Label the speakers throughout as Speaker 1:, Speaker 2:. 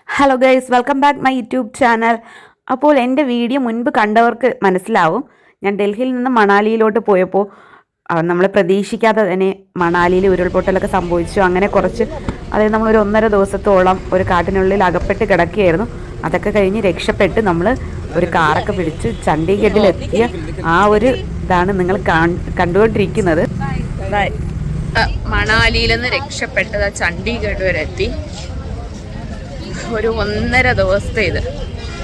Speaker 1: Hello guys, welcome back my YouTube channel. അപ്പോൾ എൻ്റെ video മുൻപ് കണ്ടവർക്ക് മനസ്സിലാവും, ഞാൻ ഡൽഹിയിൽ നിന്ന് മണാലിയിലോട്ട് പോയപ്പോൾ നമ്മൾ പ്രതീക്ഷിക്കാതെ തന്നെ മണാലിയിൽ ഉരുൾപൊട്ടലൊക്കെ സംഭവിച്ചു. അങ്ങനെ കുറച്ച് അതായത് നമ്മളൊരു 1.5 ദിവസത്തോളം ഒരു കാട്ടിനുള്ളിൽ അകപ്പെട്ട് കിടക്കുകയായിരുന്നു. അതൊക്കെ കഴിഞ്ഞ് രക്ഷപ്പെട്ട് നമ്മൾ ഒരു കാറൊക്കെ പിടിച്ച് ചണ്ഡീഗഡിലെത്തിയ ആ ഒരു ഇതാണ് നിങ്ങൾ കണ്ടുകൊണ്ടിരിക്കുന്നത്. മണാലിയിൽ നിന്ന് രക്ഷപ്പെട്ടത് ചണ്ഡീഗഡ് വരെ എത്തി. ഒരു 1.5 ദിവസത്തെ ഇത്,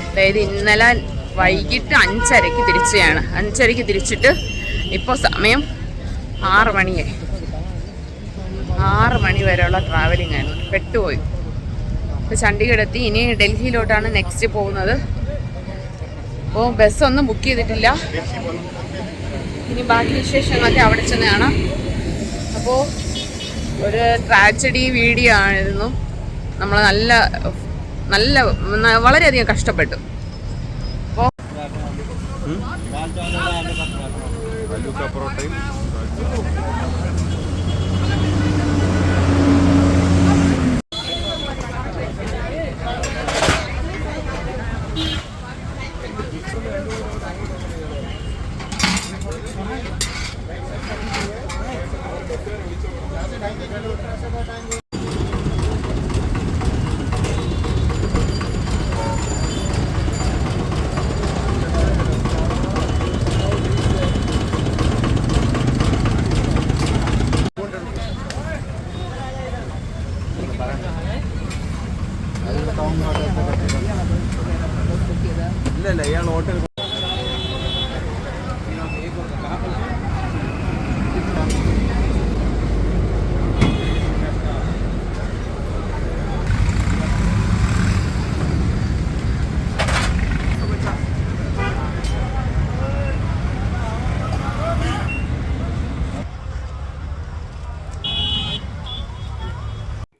Speaker 1: അതായത് ഇന്നലെ വൈകിട്ട് 5:30 തിരിച്ചതാണ്. 5:30 തിരിച്ചിട്ട് ഇപ്പോൾ സമയം 6 മണിയായി. 6 മണി വരെയുള്ള ട്രാവലിംഗ് ആണ്. പെട്ടുപോയി. ഇപ്പോൾ ചണ്ഡീഗഡ് എത്തി. ഇനി ഡൽഹിയിലോട്ടാണ് നെക്സ്റ്റ് പോകുന്നത്. അപ്പോൾ ബസ്സൊന്നും ബുക്ക് ചെയ്തിട്ടില്ല. ഇനി ബാക്കി വിശേഷങ്ങളൊക്കെ അവിടെ ചെന്ന് കാണാം. അപ്പോൾ ഒരു ട്രാജഡി വീഡിയോ ആയിരുന്നു. നമ്മൾ വളരെയധികം കഷ്ടപ്പെട്ടു. ഇല്ല ഇയാൾ ഹോട്ടൽ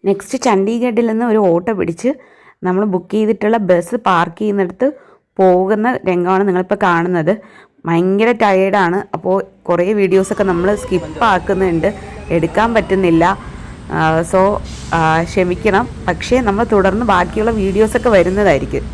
Speaker 1: നെക്സ്റ്റ് ചണ്ഡീഗഡിൽ നിന്ന് ഒരു ഓട്ടോ പിടിച്ച് നമ്മൾ ബുക്ക് ചെയ്തിട്ടുള്ള ബസ് പാർക്ക് ചെയ്യുന്നിടത്ത് പോകുന്ന രംഗമാണ് നിങ്ങളിപ്പോൾ കാണുന്നത്. ഭയങ്കര ടയേർഡാണ്. അപ്പോൾ കുറേ വീഡിയോസൊക്കെ നമ്മൾ സ്കിപ്പാക്കുന്നുണ്ട്, എടുക്കാൻ പറ്റുന്നില്ല. സോ ക്ഷമിക്കണം. പക്ഷേ നമ്മൾ തുടർന്ന് ബാക്കിയുള്ള വീഡിയോസൊക്കെ വരുന്നതായിരിക്കും.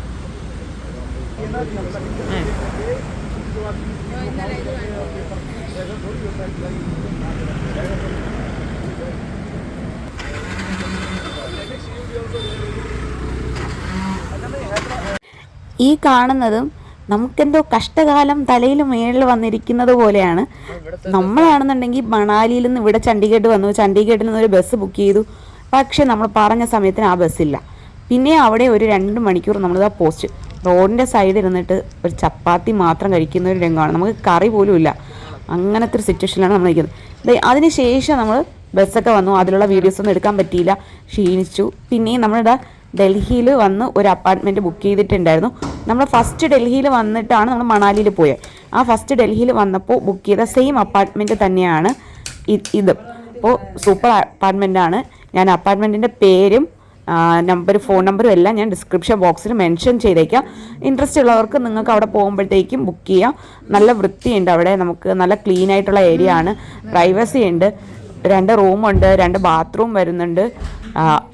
Speaker 1: ഈ കാണുന്നതും നമുക്കെന്തോ കഷ്ടകാലം തലയിൽ മേളിൽ വന്നിരിക്കുന്നത് പോലെയാണ്. നമ്മളാണെന്നുണ്ടെങ്കിൽ മണാലിയിൽ നിന്ന് ഇവിടെ ചണ്ഡീഗഡ് വന്നു. ചണ്ഡീഗഡിൽ നിന്ന് ഒരു ബസ് ബുക്ക് ചെയ്തു. പക്ഷേ നമ്മൾ പറഞ്ഞ സമയത്തിന് ആ ബസ്സില്ല. പിന്നെ അവിടെ ഒരു 2 മണിക്കൂർ നമ്മളിതാ പോസ്റ്റ് റോഡിൻ്റെ സൈഡിൽ ഇരുന്നിട്ട് ഒരു ചപ്പാത്തി മാത്രം കഴിക്കുന്ന ഒരു രംഗമാണ്. നമുക്ക് കറി പോലും ഇല്ല. അങ്ങനത്തെ ഒരു സിറ്റുവേഷനിലാണ് നമ്മൾ നിൽക്കുന്നത്. അതിനുശേഷം നമ്മൾ ബസ്സൊക്കെ വന്നു. അതിലുള്ള വീഡിയോസൊന്നും എടുക്കാൻ പറ്റിയില്ല, ക്ഷീണിച്ചു. പിന്നെയും നമ്മളിതാ ഡൽഹിയിൽ വന്ന് ഒരു അപ്പാർട്ട്മെൻറ്റ് ബുക്ക് ചെയ്തിട്ടുണ്ടായിരുന്നു. നമ്മൾ ഫസ്റ്റ് ഡൽഹിയിൽ വന്നിട്ടാണ് നമ്മൾ മണാലിയിൽ പോയത്. ആ ഫസ്റ്റ് ഡൽഹിയിൽ വന്നപ്പോൾ ബുക്ക് ചെയ്ത സെയിം അപ്പാർട്ട്മെൻറ്റ് തന്നെയാണ് ഇത്. അപ്പോൾ സൂപ്പർ അപ്പാർട്ട്മെൻറ്റാണ്. ഞാൻ അപ്പാർട്ട്മെൻറ്റിൻ്റെ പേരും ഫോൺ നമ്പറും എല്ലാം ഞാൻ ഡിസ്ക്രിപ്ഷൻ ബോക്സിൽ മെൻഷൻ ചെയ്തേക്കാം. ഇൻട്രസ്റ്റ് ഉള്ളവർക്ക് നിങ്ങൾക്ക് അവിടെ പോകുമ്പോഴത്തേക്കും ബുക്ക് ചെയ്യാം. നല്ല വൃത്തിയുണ്ട് അവിടെ. നമുക്ക് നല്ല ക്ലീൻ ആയിട്ടുള്ള ഏരിയ ആണ്. പ്രൈവസി ഉണ്ട്. 2 റൂമുണ്ട്, 2 ബാത്റൂം വരുന്നുണ്ട്,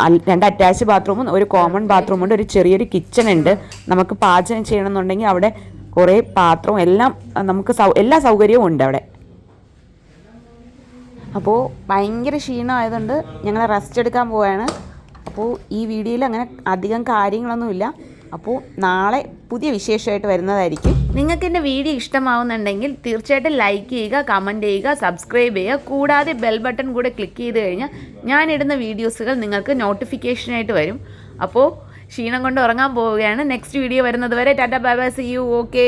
Speaker 1: 2 അറ്റാച്ച് ബാത്റൂമും ഒരു കോമൺ ബാത്റൂമുണ്ട്, ഒരു ചെറിയൊരു കിച്ചൺ ഉണ്ട്. നമുക്ക് പാചകം ചെയ്യണമെന്നുണ്ടെങ്കിൽ അവിടെ കുറേ പാത്രവും എല്ലാം നമുക്ക് എല്ലാ സൗകര്യവും ഉണ്ട് അവിടെ. അപ്പോൾ ഭയങ്കര ക്ഷീണമായതുകൊണ്ട് ഞങ്ങൾ റെസ്റ്റ് എടുക്കാൻ പോവുകയാണ്. അപ്പോൾ ഈ വീഡിയോയിൽ അങ്ങനെ അധികം കാര്യങ്ങളൊന്നുമില്ല. അപ്പോൾ നാളെ പുതിയ വിശേഷമായിട്ട് വരുന്നതായിരിക്കും. നിങ്ങൾക്ക് എൻ്റെ വീഡിയോ ഇഷ്ടമാവുന്നുണ്ടെങ്കിൽ തീർച്ചയായിട്ടും ലൈക്ക് ചെയ്യുക, കമൻറ്റ് ചെയ്യുക, സബ്സ്ക്രൈബ് ചെയ്യുക. കൂടാതെ ബെൽ ബട്ടൺ കൂടെ ക്ലിക്ക് ചെയ്ത് കഴിഞ്ഞാൽ ഞാനിടുന്ന വീഡിയോസുകൾ നിങ്ങൾക്ക് നോട്ടിഫിക്കേഷനായിട്ട് വരും. അപ്പോൾ ക്ഷീണം കൊണ്ട് ഉറങ്ങാൻ പോവുകയാണ്. നെക്സ്റ്റ് വീഡിയോ വരുന്നത് വരെ tata bye bye, see you. Okay.